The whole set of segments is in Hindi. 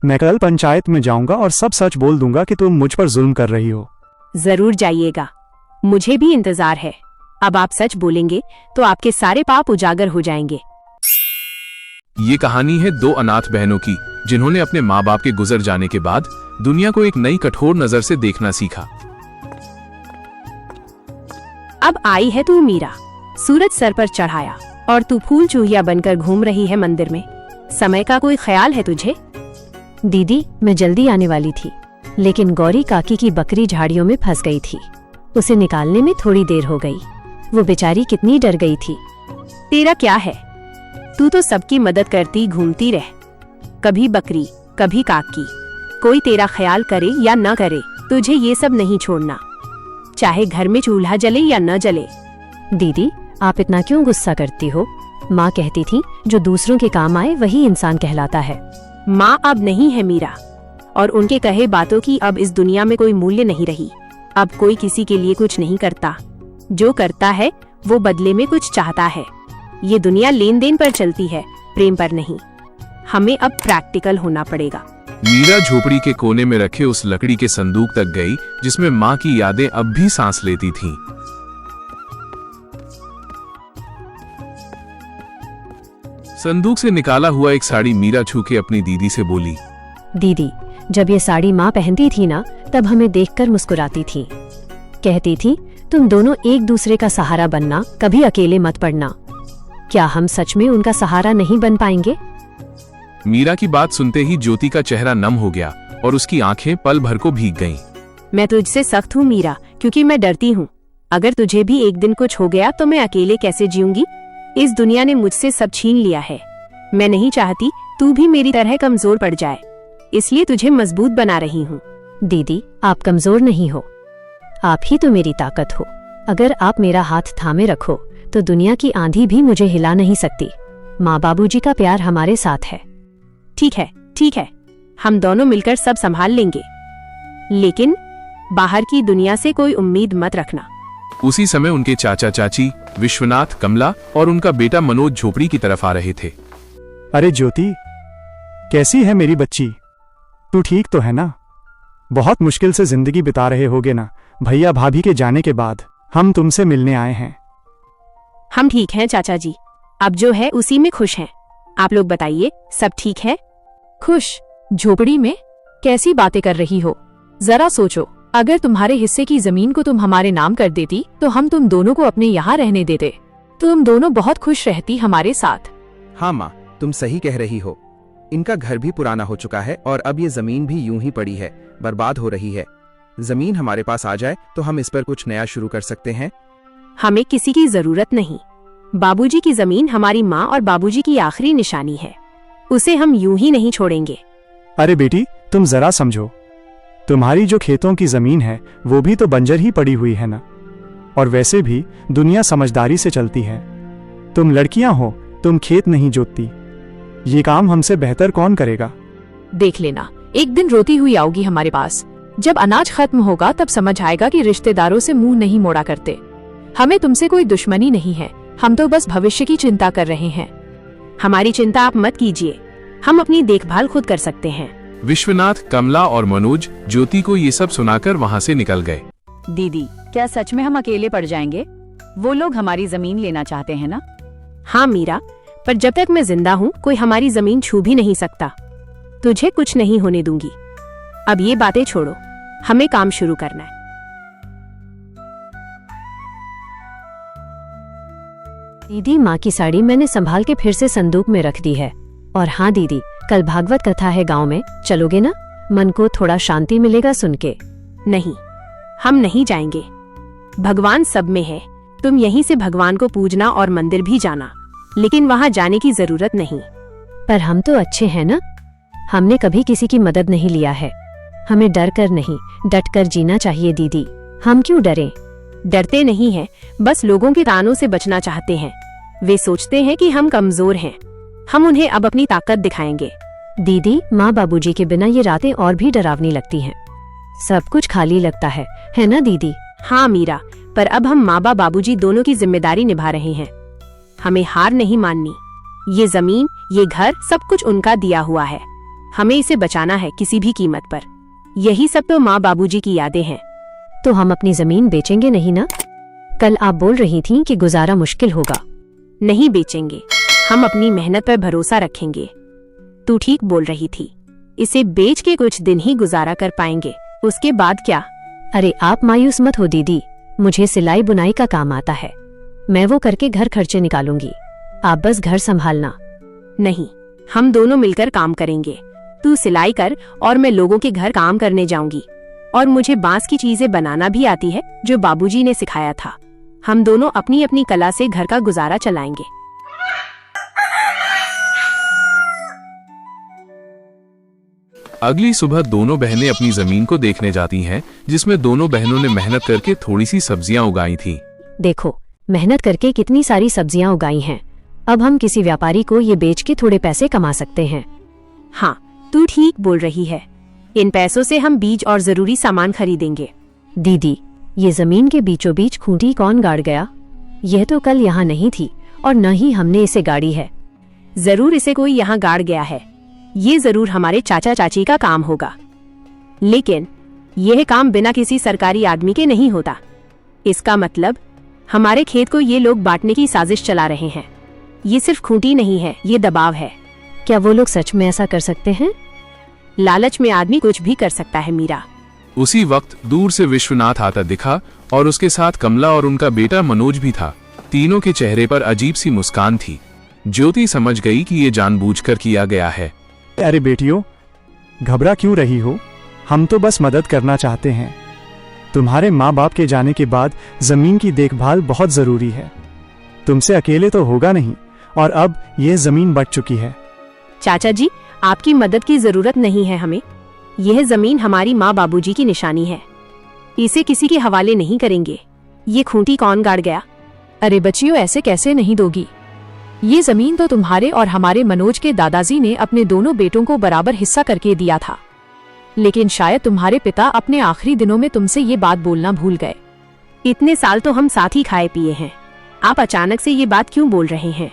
मैं कल पंचायत में जाऊंगा और सब सच बोल दूंगा कि तुम मुझ पर जुल्म कर रही हो। जरूर जाइएगा, मुझे भी इंतजार है। अब आप सच बोलेंगे तो आपके सारे पाप उजागर हो जाएंगे। ये कहानी है दो अनाथ बहनों की, जिन्होंने अपने माँ बाप के गुजर जाने के बाद दुनिया को एक नई कठोर नजर से देखना सीखा। अब आई है तू मीरा, सूरज सर पर चढ़ाया और तू फूल चूहिया बनकर घूम रही है मंदिर में। समय का कोई ख्याल है तुझे? दीदी, मैं जल्दी आने वाली थी, लेकिन गौरी काकी की बकरी झाड़ियों में फंस गई थी। उसे निकालने में थोड़ी देर हो गई। वो बेचारी कितनी डर गई थी। तेरा क्या है, तू तो सबकी मदद करती घूमती रह। कभी बकरी, कभी काकी। कोई तेरा ख्याल करे या न करे, तुझे ये सब नहीं छोड़ना, चाहे घर में चूल्हा जले या न जले। दीदी, आप इतना क्यों गुस्सा करती हो? माँ कहती थी जो दूसरों के काम आए वही इंसान कहलाता है। माँ अब नहीं है मीरा, और उनके कहे बातों की अब इस दुनिया में कोई मूल्य नहीं रही। अब कोई किसी के लिए कुछ नहीं करता, जो करता है वो बदले में कुछ चाहता है। ये दुनिया लेन देन पर चलती है, प्रेम पर नहीं। हमें अब प्रैक्टिकल होना पड़ेगा। मीरा झोपड़ी के कोने में रखे उस लकड़ी के संदूक तक गई, जिसमें माँ की यादें अब भी सांस लेती थीं। संदूक से निकाला हुआ एक साड़ी मीरा छू के अपनी दीदी से बोली, दीदी, जब ये साड़ी माँ पहनती थी ना, तब हमें देखकर मुस्कुराती थी। कहती थी तुम दोनों एक दूसरे का सहारा बनना, कभी अकेले मत पड़ना। क्या हम सच में उनका सहारा नहीं बन पाएंगे? मीरा की बात सुनते ही ज्योति का चेहरा नम हो गया और उसकी आंखें पल भर को भीग गईं। मैं तुझसे सख्त हूँ मीरा, क्योंकि मैं डरती हूँ। अगर तुझे भी एक दिन कुछ हो गया तो मैं अकेले कैसे जीऊंगी? इस दुनिया ने मुझसे सब छीन लिया है। मैं नहीं चाहती तू भी मेरी तरह कमजोर पड़ जाए, इसलिए तुझे मजबूत बना रही हूँ। दीदी, आप कमजोर नहीं हो, आप ही तो मेरी ताकत हो। अगर आप मेरा हाथ थामे रखो तो दुनिया की आंधी भी मुझे हिला नहीं सकती। माँ बाबूजी का प्यार हमारे साथ है। ठीक है, ठीक है, हम दोनों मिलकर सब संभाल लेंगे, लेकिन बाहर की दुनिया से कोई उम्मीद मत रखना। उसी समय उनके चाचा चाची विश्वनाथ, कमला और उनका बेटा मनोज झोपड़ी की तरफ आ रहे थे। अरे ज्योति, कैसी है मेरी बच्ची? तू ठीक तो है ना? बहुत मुश्किल से जिंदगी बिता रहे होगे ना? भैया भाभी के जाने के बाद हम तुमसे मिलने आए हैं। हम ठीक हैं चाचा जी, अब जो है उसी में खुश हैं। आप लोग बताइए, सब ठीक है? खुश? झोपड़ी में कैसी बातें कर रही हो? जरा सोचो, अगर तुम्हारे हिस्से की जमीन को तुम हमारे नाम कर देती तो हम तुम दोनों को अपने यहाँ रहने देते। तुम दोनों बहुत खुश रहती हमारे साथ। हाँ माँ, तुम सही कह रही हो। इनका घर भी पुराना हो चुका है और अब ये जमीन भी यूं ही पड़ी है, बर्बाद हो रही है। जमीन हमारे पास आ जाए तो हम इस पर कुछ नया शुरू कर सकते हैं। हमें किसी की जरूरत नहीं। बाबूजी की जमीन हमारी माँ और बाबूजी की आखिरी निशानी है, उसे हम यूं ही नहीं छोड़ेंगे। अरे बेटी, तुम जरा समझो, तुम्हारी जो खेतों की जमीन है वो भी तो बंजर ही पड़ी हुई है ना। और वैसे भी दुनिया समझदारी से चलती है। तुम लड़कियां हो, तुम खेत नहीं जोतती। ये काम हमसे बेहतर कौन करेगा? देख लेना, एक दिन रोती हुई आओगी हमारे पास। जब अनाज खत्म होगा तब समझ आएगा कि रिश्तेदारों से मुंह नहीं मोड़ा करते। हमें तुमसे कोई दुश्मनी नहीं है, हम तो बस भविष्य की चिंता कर रहे हैं। हमारी चिंता आप मत कीजिए, हम अपनी देखभाल खुद कर सकते हैं। विश्वनाथ, कमला और मनोज ज्योति को ये सब सुनाकर वहाँ से निकल गए। दीदी, क्या सच में हम अकेले पड़ जाएंगे? वो लोग हमारी जमीन लेना चाहते हैं ना? हाँ मीरा, पर जब तक मैं जिंदा हूँ कोई हमारी जमीन छू भी नहीं सकता। तुझे कुछ नहीं होने दूंगी। अब ये बातें छोड़ो, हमें काम शुरू करना है। दीदी, माँ की साड़ी मैंने संभाल के फिर से संदूक में रख दी है। और हाँ दीदी, कल भागवत कथा है गांव में, चलोगे ना? मन को थोड़ा शांति मिलेगा सुन के। नहीं, हम नहीं जाएंगे। भगवान सब में है, तुम यहीं से भगवान को पूजना और मंदिर भी जाना, लेकिन वहाँ जाने की जरूरत नहीं। पर हम तो अच्छे हैं ना? हमने कभी किसी की मदद नहीं लिया है। हमें डर कर नहीं, डट कर जीना चाहिए दीदी। हम क्यों डरें? डरते नहीं हैं, बस लोगों के तानों से बचना चाहते हैं। वे सोचते हैं कि हम कमजोर हैं। हम उन्हें अब अपनी ताकत दिखाएंगे। दीदी, माँ बाबूजी के बिना ये रातें और भी डरावनी लगती हैं। सब कुछ खाली लगता है ना दीदी? हाँ मीरा, पर अब हम माँ बाबूजी दोनों की जिम्मेदारी निभा रहे हैं। हमें हार नहीं माननी। ये जमीन, ये घर, सब कुछ उनका दिया हुआ है। हमें इसे बचाना है किसी भी कीमत पर। यही सब तो माँ बाबूजी की यादें हैं। तो हम अपनी जमीन बेचेंगे नहीं ना? कल आप बोल रही थीं कि गुजारा मुश्किल होगा। नहीं बेचेंगे, हम अपनी मेहनत पर भरोसा रखेंगे। तू ठीक बोल रही थी, इसे बेच के कुछ दिन ही गुजारा कर पाएंगे, उसके बाद क्या? अरे आप मायूस मत हो दीदी, मुझे सिलाई बुनाई का काम आता है, मैं वो करके घर खर्चे निकालूंगी, आप बस घर संभालना। नहीं, हम दोनों मिलकर काम करेंगे। तू सिलाई कर और मैं लोगों के घर काम करने जाऊंगी। और मुझे बांस की चीजें बनाना भी आती है जो बाबूजी ने सिखाया था। हम दोनों अपनी अपनी कला से घर का गुजारा चलाएंगे। अगली सुबह दोनों बहनें अपनी जमीन को देखने जाती हैं, जिसमें दोनों बहनों ने मेहनत करके थोड़ी सी सब्जियां उगाई थी। देखो, मेहनत करके कितनी सारी सब्जियां उगाई हैं। अब हम किसी व्यापारी को ये बेच के थोड़े पैसे कमा सकते हैं। हाँ, तू ठीक बोल रही है। इन पैसों से हम बीज और जरूरी सामान खरीदेंगे। दीदी, ये जमीन के बीचों बीच खूंटी कौन गाड़ गया? यह तो कल यहाँ नहीं थी और न ही हमने इसे गाड़ी है। जरूर इसे कोई यहाँ गाड़ गया है। ये जरूर हमारे चाचा चाची का काम होगा। लेकिन यह काम बिना किसी सरकारी आदमी के नहीं होता। इसका मतलब हमारे खेत को ये लोग बांटने की साजिश चला रहे हैं। ये सिर्फ खूंटी नहीं है, ये दबाव है। क्या वो लोग सच में ऐसा कर सकते हैं? लालच में आदमी कुछ भी कर सकता है मीरा। उसी वक्त दूर से विश्वनाथ आता दिखा और उसके साथ कमला और उनका बेटा मनोज भी था। तीनों के चेहरे पर अजीब सी मुस्कान थी। ज्योति समझ गई कि ये जानबूझकर किया गया है। अरे बेटियों, घबरा क्यों रही हो? हम तो बस मदद करना चाहते हैं। तुम्हारे माँ बाप के जाने के बाद जमीन की देखभाल बहुत जरूरी है। तुमसे अकेले तो होगा नहीं, और अब यह जमीन बट चुकी है। चाचा जी, आपकी मदद की जरूरत नहीं है हमें। यह जमीन हमारी माँ बाबूजी की निशानी है। इसे किसी के हवाले नहीं करेंगे। ये खूंटी कौन गाड़ गया? अरे बच्चियों, ऐसे कैसे नहीं दोगी? ये जमीन तो तुम्हारे और हमारे मनोज के दादाजी ने अपने दोनों बेटों को बराबर हिस्सा करके दिया था। लेकिन शायद तुम्हारे पिता अपने आखिरी दिनों में तुमसे ये बात बोलना भूल गए। इतने साल तो हम साथ ही खाए पिए हैं। आप अचानक से ये बात क्यों बोल रहे हैं?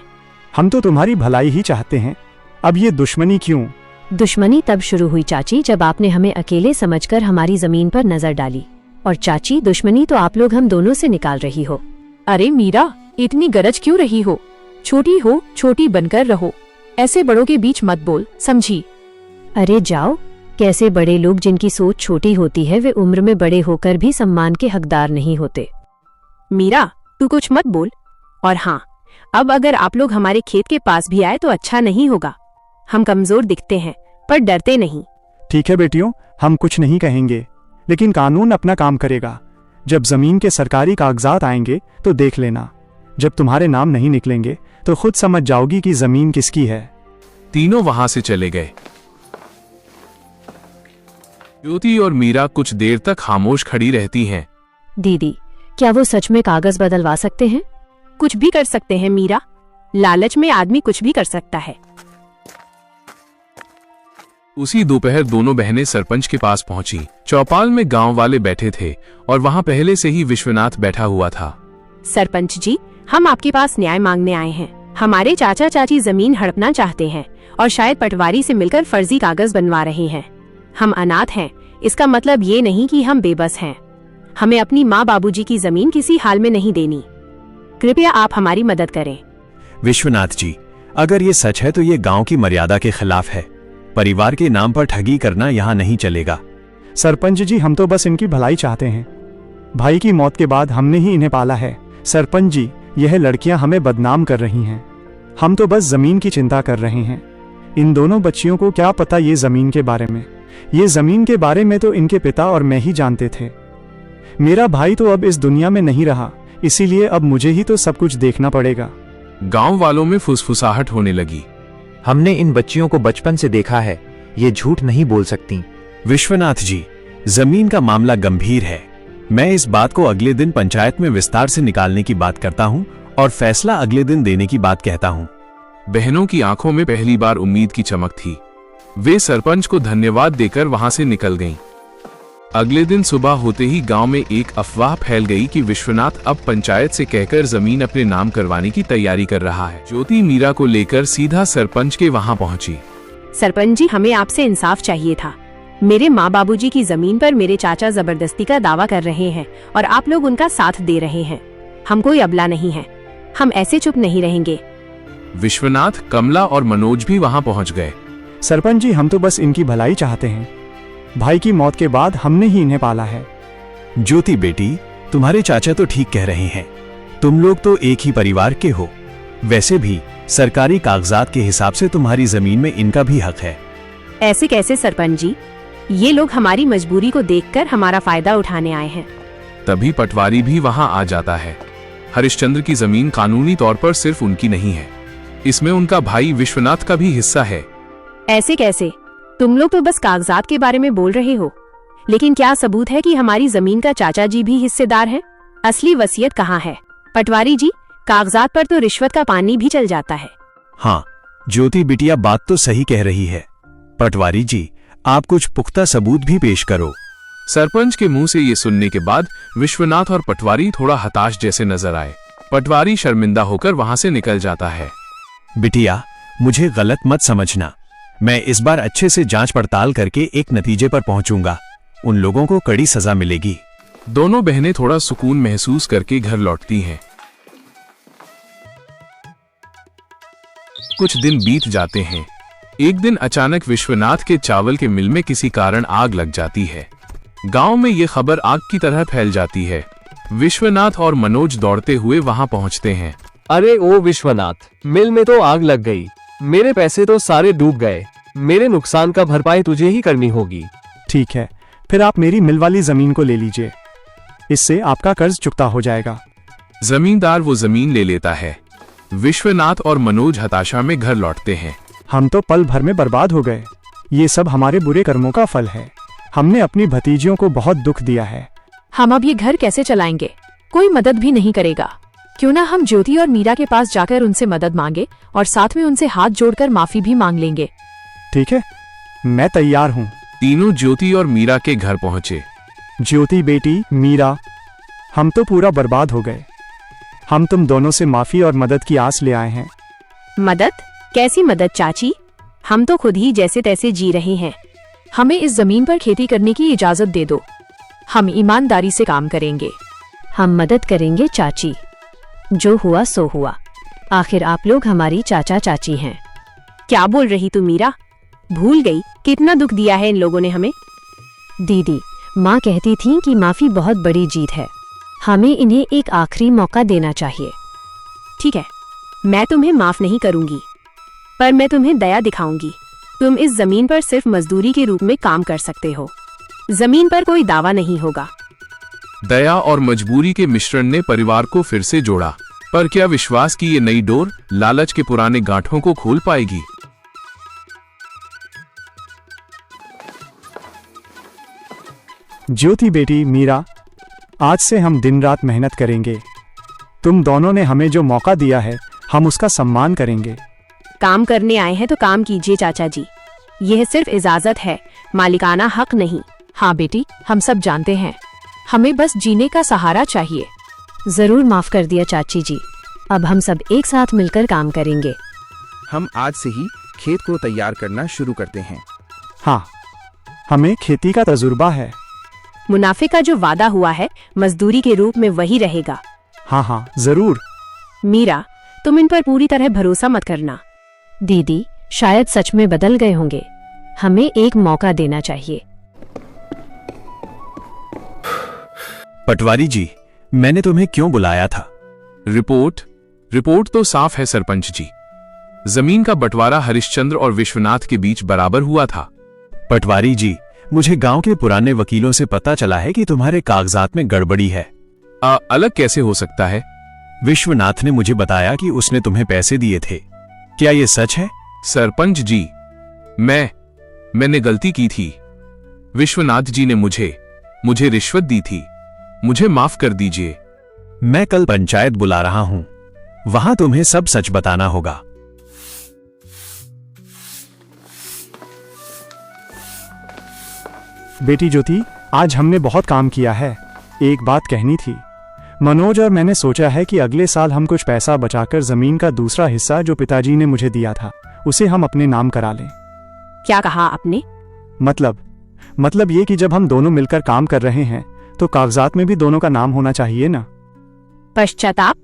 हम तो तुम्हारी भलाई ही चाहते हैं। अब ये दुश्मनी क्यों? दुश्मनी तब शुरू हुई चाची, जब आपने हमें अकेले समझकर हमारी जमीन पर नजर डाली। और चाची, दुश्मनी तो आप लोग हम दोनों से निकाल रही हो। अरे मीरा, इतनी गरज क्यों रही हो? छोटी हो, छोटी बनकर रहो। ऐसे बड़ों के बीच मत बोल, समझी? अरे जाओ, कैसे बड़े लोग जिनकी सोच छोटी होती है वे उम्र में बड़े होकर भी सम्मान के हकदार नहीं होते। मीरा, तू कुछ मत बोल। और हाँ, अब अगर आप लोग हमारे खेत के पास भी आए तो अच्छा नहीं होगा। हम कमजोर दिखते हैं पर डरते नहीं। ठीक है बेटियों, हम कुछ नहीं कहेंगे, लेकिन कानून अपना काम करेगा। जब जमीन के सरकारी कागजात आएंगे तो देख लेना। जब तुम्हारे नाम नहीं निकलेंगे तो खुद समझ जाओगी कि जमीन किसकी है। तीनों वहां से चले गए। ज्योति और मीरा कुछ देर तक खामोश खड़ी रहती हैं। दीदी, क्या वो सच में कागज बदलवा सकते हैं? कुछ भी कर सकते हैं मीरा। लालच में आदमी कुछ भी कर सकता है। उसी दोपहर दोनों बहनें सरपंच के पास पहुंची। चौपाल में गांव वाले बैठे थे और वहां पहले से ही विश्वनाथ बैठा हुआ था। सरपंच जी, हम आपके पास न्याय मांगने आए हैं। हमारे चाचा चाची जमीन हड़पना चाहते हैं और शायद पटवारी से मिलकर फर्जी कागज बनवा रहे हैं। हम अनाथ हैं, इसका मतलब ये नहीं कि हम बेबस हैं। हमें अपनी माँ बाबूजी की जमीन किसी हाल में नहीं देनी। कृपया आप हमारी मदद करें। विश्वनाथ जी, अगर ये सच है तो ये गांव की मर्यादा के खिलाफ है। परिवार के नाम पर ठगी करना यहाँ नहीं चलेगा। सरपंच जी, हम तो बस इनकी भलाई चाहते हैं। भाई की मौत के बाद हमने ही इन्हें पाला है। सरपंच जी, यह लड़कियां हमें बदनाम कर रही हैं। हम तो बस जमीन की चिंता कर रहे हैं। इन दोनों बच्चियों को क्या पता ये जमीन के बारे में। ये जमीन के बारे में तो इनके पिता और मैं ही जानते थे। मेरा भाई तो अब इस दुनिया में नहीं रहा, इसीलिए अब मुझे ही तो सब कुछ देखना पड़ेगा। गांव वालों में फुसफुसाहट होने लगी। हमने इन बच्चियों को बचपन से देखा है, ये झूठ नहीं बोल सकती। विश्वनाथ जी, जमीन का मामला गंभीर है। मैं इस बात को अगले दिन पंचायत में विस्तार से निकालने की बात करता हूँ और फैसला अगले दिन देने की बात कहता हूँ। बहनों की आंखों में पहली बार उम्मीद की चमक थी। वे सरपंच को धन्यवाद देकर वहां से निकल गईं। अगले दिन सुबह होते ही गांव में एक अफवाह फैल गई कि विश्वनाथ अब पंचायत से कहकर जमीन अपने नाम करवाने की तैयारी कर रहा है। ज्योति मीरा को लेकर सीधा सरपंच के वहां पहुंची। सरपंच जी, हमें आपसे इंसाफ चाहिए था। मेरे माँ बाबूजी की जमीन पर मेरे चाचा जबरदस्ती का दावा कर रहे हैं और आप लोग उनका साथ दे रहे हैं। हम कोई अबला नहीं है, हम ऐसे चुप नहीं रहेंगे। विश्वनाथ, कमला और मनोज भी वहां पहुंच गए। सरपंच जी, हम तो बस इनकी भलाई चाहते हैं। भाई की मौत के बाद हमने ही इन्हें पाला है। ज्योति बेटी, तुम्हारे चाचा तो ठीक कह रहे हैं। तुम लोग तो एक ही परिवार के हो। वैसे भी सरकारी कागजात के हिसाब से तुम्हारी जमीन में इनका भी हक है। ऐसे कैसे सरपंच जी? ये लोग हमारी मजबूरी को देखकर हमारा फायदा उठाने आए हैं। तभी पटवारी भी वहां आ जाता है। हरिश्चंद्र की जमीन कानूनी तौर पर सिर्फ उनकी नहीं है, इसमें उनका भाई विश्वनाथ का भी हिस्सा है। ऐसे कैसे? तुम लोग तो बस कागजात के बारे में बोल रहे हो, लेकिन क्या सबूत है कि हमारी जमीन का चाचा जी भी हिस्सेदार है? असली वसीयत कहाँ है? पटवारी जी, कागजात पर तो रिश्वत का पानी भी चल जाता है। हाँ, ज्योति बिटिया बात तो सही कह रही है। पटवारी जी, आप कुछ पुख्ता सबूत भी पेश करो। सरपंच के मुंह से ये सुनने के बाद विश्वनाथ और पटवारी थोड़ा हताश जैसे नजर आए। पटवारी शर्मिंदा होकर वहां से निकल जाता है। बिटिया, मुझे गलत मत समझना। मैं इस बार अच्छे से जांच पड़ताल करके एक नतीजे पर पहुंचूंगा। उन लोगों को कड़ी सजा मिलेगी। दोनों बहनें थोड़ा सुकून महसूस करके घर लौटती हैं। कुछ दिन बीत जाते हैं। एक दिन अचानक विश्वनाथ के चावल के मिल में किसी कारण आग लग जाती है। गांव में ये खबर आग की तरह फैल जाती है। विश्वनाथ और मनोज दौड़ते हुए वहां पहुंचते हैं। अरे ओ विश्वनाथ, मिल में तो आग लग गई। मेरे पैसे तो सारे डूब गए। मेरे नुकसान का भरपाई तुझे ही करनी होगी। ठीक है, फिर आप मेरी मिल वाली जमीन को ले लीजिए। इससे आपका कर्ज चुकता हो जाएगा। जमींदार वो जमीन ले लेता है। विश्वनाथ और मनोज हताशा में घर लौटते हैं। हम तो पल भर में बर्बाद हो गए। ये सब हमारे बुरे कर्मों का फल है। हमने अपनी भतीजियों को बहुत दुख दिया है। हम अब ये घर कैसे चलाएंगे? कोई मदद भी नहीं करेगा। क्यों ना हम ज्योति और मीरा के पास जाकर उनसे मदद मांगे और साथ में उनसे हाथ जोड़कर माफी भी मांग लेंगे। ठीक है, मैं तैयार हूँ। तीनों ज्योति और मीरा के घर पहुंचे। ज्योति बेटी, मीरा, हम तो पूरा बर्बाद हो गए। हम तुम दोनों से माफी और मदद की आस ले आए हैं। मदद? कैसी मदद चाची? हम तो खुद ही जैसे तैसे जी रहे हैं। हमें इस जमीन पर खेती करने की इजाजत दे दो। हम ईमानदारी से काम करेंगे। हम मदद करेंगे चाची। जो हुआ सो हुआ। आखिर आप लोग हमारी चाचा चाची हैं। क्या बोल रही तू मीरा? भूल गई कितना दुख दिया है इन लोगों ने हमें। दीदी, माँ कहती थी कि माफी बहुत बड़ी जीत है। हमें इन्हें एक आखिरी मौका देना चाहिए। ठीक है, मैं तुम्हें माफ नहीं करूंगी, पर मैं तुम्हें दया दिखाऊंगी। तुम इस जमीन पर सिर्फ मजदूरी के रूप में काम कर सकते हो। जमीन पर कोई दावा नहीं होगा। दया और मजबूरी के मिश्रण ने परिवार को फिर से जोड़ा। पर क्या विश्वास की ये नई डोर लालच के पुराने गांठों को खोल पाएगी? ज्योति बेटी, मीरा, आज से हम दिन रात मेहनत करेंगे। तुम दोनों ने हमें जो मौका दिया है, हम उसका सम्मान करेंगे। काम करने आए हैं तो काम कीजिए चाचा जी। यह सिर्फ इजाजत है, मालिकाना हक नहीं। हाँ बेटी, हम सब जानते हैं। हमें बस जीने का सहारा चाहिए। जरूर माफ कर दिया चाची जी। अब हम सब एक साथ मिलकर काम करेंगे। हम आज से ही खेत को तैयार करना शुरू करते हैं। हाँ, हमें खेती का तजुर्बा है। मुनाफे का जो वादा हुआ है, मजदूरी के रूप में वही रहेगा। हाँ हाँ, जरूर। मीरा, तुम इन पर पूरी तरह भरोसा मत करना। दीदी, शायद सच में बदल गए होंगे। हमें एक मौका देना चाहिए। पटवारी जी, मैंने तुम्हें क्यों बुलाया था? रिपोर्ट तो साफ है सरपंच जी। जमीन का बंटवारा हरिश्चंद्र और विश्वनाथ के बीच बराबर हुआ था। पटवारी जी, मुझे गांव के पुराने वकीलों से पता चला है कि तुम्हारे कागजात में गड़बड़ी है। अलग कैसे हो सकता है? विश्वनाथ ने मुझे बताया कि उसने तुम्हें पैसे दिए थे। क्या ये सच है? सरपंच जी, मैंने गलती की थी। विश्वनाथ जी ने मुझे रिश्वत दी थी। मुझे माफ कर दीजिए। मैं कल पंचायत बुला रहा हूं। वहां तुम्हें सब सच बताना होगा। बेटी ज्योति, आज हमने बहुत काम किया है। एक बात कहनी थी। मनोज और मैंने सोचा है कि अगले साल हम कुछ पैसा बचाकर जमीन का दूसरा हिस्सा जो पिताजी ने मुझे दिया था, उसे हम अपने नाम करा लें। क्या कहा आपने? मतलब ये कि जब हम दोनों मिलकर काम कर रहे हैं तो कागजात में भी दोनों का नाम होना चाहिए ना। पश्चाताप?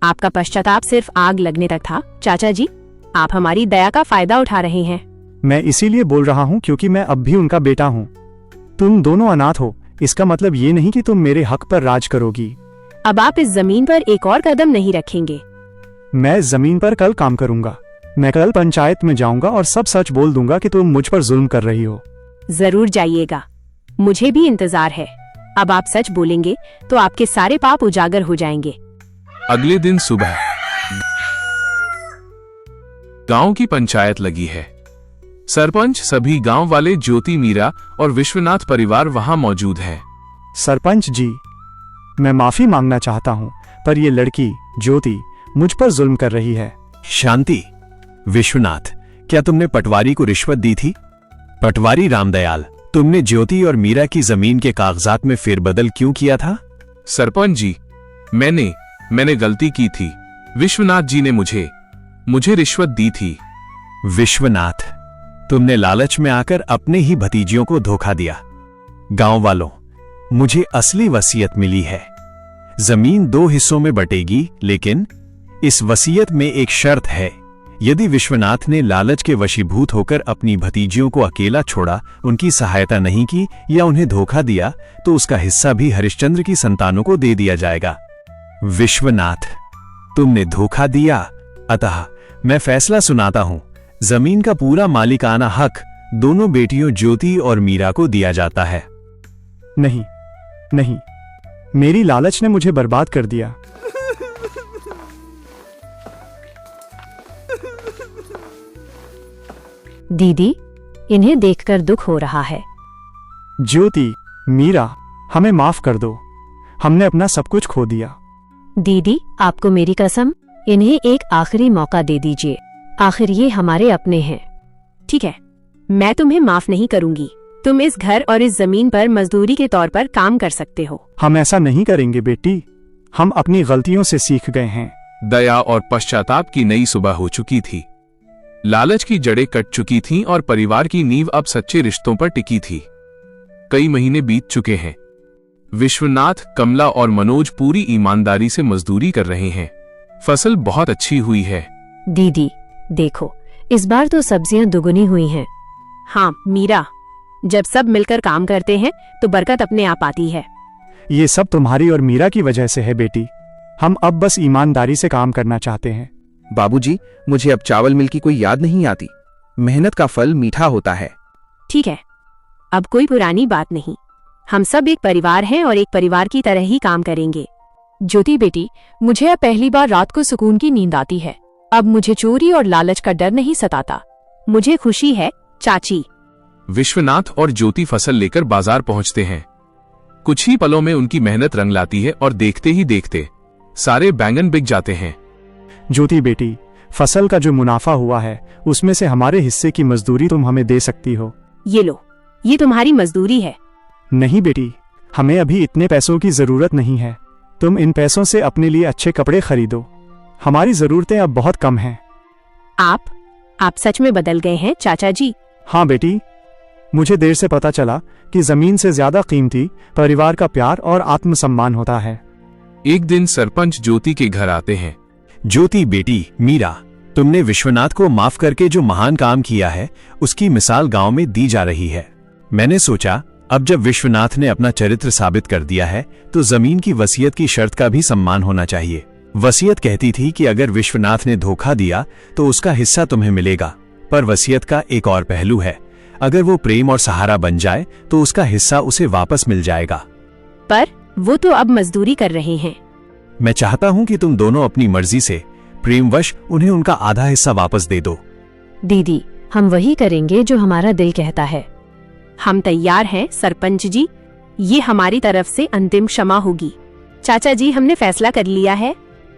आपका पश्चाताप सिर्फ आग लगने तक था चाचा जी। आप हमारी दया का फायदा उठा रहे हैं। मैं इसीलिए बोल रहा हूँ क्योंकि मैं अब भी उनका बेटा हूँ। तुम दोनों अनाथ हो, इसका मतलब ये नहीं कि तुम मेरे हक पर राज करोगी। अब आप इस जमीन पर एक और कदम नहीं रखेंगे। मैं इस जमीन पर कल काम करूंगा। मैं कल पंचायत में जाऊंगा और सब सच बोल दूंगा कि तुम मुझ पर जुल्म कर रही हो। जरूर जाइएगा, मुझे भी इंतजार है। अब आप सच बोलेंगे तो आपके सारे पाप उजागर हो जाएंगे। अगले दिन सुबह गांव की पंचायत लगी है। सरपंच, सभी गांव वाले, ज्योति, मीरा और विश्वनाथ परिवार वहां मौजूद है। सरपंच जी, मैं माफी मांगना चाहता हूँ, पर ये लड़की ज्योति मुझ पर जुल्म कर रही है। शांति। विश्वनाथ, क्या तुमने पटवारी को रिश्वत दी थी? पटवारी रामदयाल, तुमने ज्योति और मीरा की जमीन के कागजात में फेरबदल क्यों किया था? सरपंच जी, मैंने गलती की थी। विश्वनाथ जी ने मुझे रिश्वत दी थी। विश्वनाथ, तुमने लालच में आकर अपने ही भतीजियों को धोखा दिया। गांव वालों, मुझे असली वसीयत मिली है। जमीन 2 हिस्सों में बटेगी, लेकिन इस वसीयत में एक शर्त है। यदि विश्वनाथ ने लालच के वशीभूत होकर अपनी भतीजियों को अकेला छोड़ा, उनकी सहायता नहीं की या उन्हें धोखा दिया, तो उसका हिस्सा भी हरिश्चंद्र की संतानों को दे दिया जाएगा। विश्वनाथ, तुमने धोखा दिया, अतः मैं फैसला सुनाता हूं। जमीन का पूरा मालिकाना हक दोनों बेटियों ज्योति और मीरा को दिया जाता है। नहीं, मेरी लालच ने मुझे बर्बाद कर दिया। दीदी, इन्हें देखकर दुख हो रहा है। ज्योति, मीरा, हमें माफ कर दो। हमने अपना सब कुछ खो दिया। दीदी, आपको मेरी कसम, इन्हें एक आखिरी मौका दे दीजिए। आखिर ये हमारे अपने हैं। ठीक है, मैं तुम्हें माफ नहीं करूंगी। तुम इस घर और इस जमीन पर मजदूरी के तौर पर काम कर सकते हो। हम ऐसा नहीं करेंगे बेटी, हम अपनी गलतियों से सीख गए हैं। दया और पश्चाताप की नई सुबह हो चुकी थी। लालच की जड़ें कट चुकी थीं और परिवार की नींव अब सच्चे रिश्तों पर टिकी थी। कई महीने बीत चुके हैं। विश्वनाथ, कमला और मनोज पूरी ईमानदारी से मजदूरी कर रहे हैं। फसल बहुत अच्छी हुई है। दीदी, देखो, इस बार तो सब्जियां दुगुनी हुई हैं। हाँ मीरा, जब सब मिलकर काम करते हैं तो बरकत अपने आप आती है। ये सब तुम्हारी और मीरा की वजह से है बेटी। हम अब बस ईमानदारी से काम करना चाहते हैं। बाबूजी, मुझे अब चावल मिल की कोई याद नहीं आती। मेहनत का फल मीठा होता है। ठीक है, अब कोई पुरानी बात नहीं। हम सब एक परिवार हैं और एक परिवार की तरह ही काम करेंगे। ज्योति बेटी, मुझे अब पहली बार रात को सुकून की नींद आती है। अब मुझे चोरी और लालच का डर नहीं सताता। मुझे खुशी है चाची। विश्वनाथ और ज्योति फसल लेकर बाजार पहुंचते हैं। कुछ ही पलों में उनकी मेहनत रंग लाती है और देखते ही देखते सारे बैंगन बिक जाते हैं। ज्योति बेटी, फसल का जो मुनाफा हुआ है उसमें से हमारे हिस्से की मजदूरी तुम हमें दे सकती हो। ये लो, ये तुम्हारी मजदूरी है। नहीं बेटी, हमें अभी इतने पैसों की जरूरत नहीं है। तुम इन पैसों से अपने लिए अच्छे कपड़े खरीदो। हमारी जरूरतें अब बहुत कम हैं। आप सच में बदल गए हैं चाचा जी। हाँ बेटी, मुझे देर से पता चला कि जमीन से ज्यादा कीमती परिवार का प्यार और आत्मसम्मान होता है। एक दिन सरपंच ज्योति के घर आते हैं। ज्योति बेटी, मीरा, तुमने विश्वनाथ को माफ करके जो महान काम किया है उसकी मिसाल गांव में दी जा रही है। मैंने सोचा, अब जब विश्वनाथ ने अपना चरित्र साबित कर दिया है तो जमीन की वसीयत की शर्त का भी सम्मान होना चाहिए। वसीयत कहती थी कि अगर विश्वनाथ ने धोखा दिया तो उसका हिस्सा तुम्हें मिलेगा, पर वसीयत का एक और पहलू है। अगर वो प्रेम और सहारा बन जाए तो उसका हिस्सा उसे वापस मिल जाएगा। पर वो तो अब मजदूरी कर रहे हैं। मैं चाहता हूं कि तुम दोनों अपनी मर्जी से प्रेमवश उन्हें उनका आधा हिस्सा वापस दे दो। दीदी, हम वही करेंगे जो हमारा दिल कहता है। हम तैयार हैं सरपंच जी, ये हमारी तरफ से अंतिम क्षमा होगी। चाचा जी, हमने फैसला कर लिया है,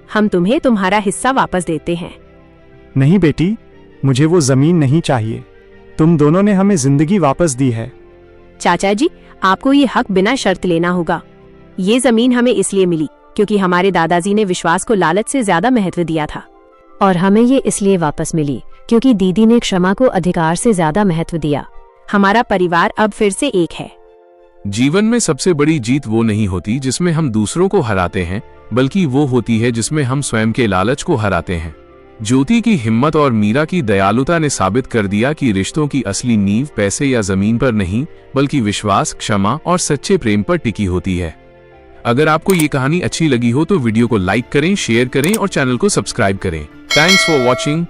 हम तुम्हें तुम्हारा हिस्सा वापस देते हैं। नहीं बेटी, मुझे वो जमीन नहीं चाहिए। तुम दोनों ने हमें जिंदगी वापस दी है। चाचा जी, आपको ये हक बिना शर्त लेना होगा। ये जमीन हमें इसलिए मिली क्योंकि हमारे दादाजी ने विश्वास को लालच से ज्यादा महत्व दिया था। और हमें ये इसलिए वापस मिली क्योंकि दीदी ने क्षमा को अधिकार से ज्यादा महत्व दिया। हमारा परिवार अब फिर से एक है। जीवन में सबसे बड़ी जीत वो नहीं होती जिसमें हम दूसरों को हराते हैं, बल्कि वो होती है जिसमें हम स्वयं के लालच को हराते हैं। ज्योति की हिम्मत और मीरा की दयालुता ने साबित कर दिया कि रिश्तों की असली नींव पैसे या जमीन पर नहीं, बल्कि विश्वास, क्षमा और सच्चे प्रेम पर टिकी होती है। अगर आपको ये कहानी अच्छी लगी हो तो वीडियो को लाइक करें, शेयर करें और चैनल को सब्सक्राइब करें। Thanks for watching.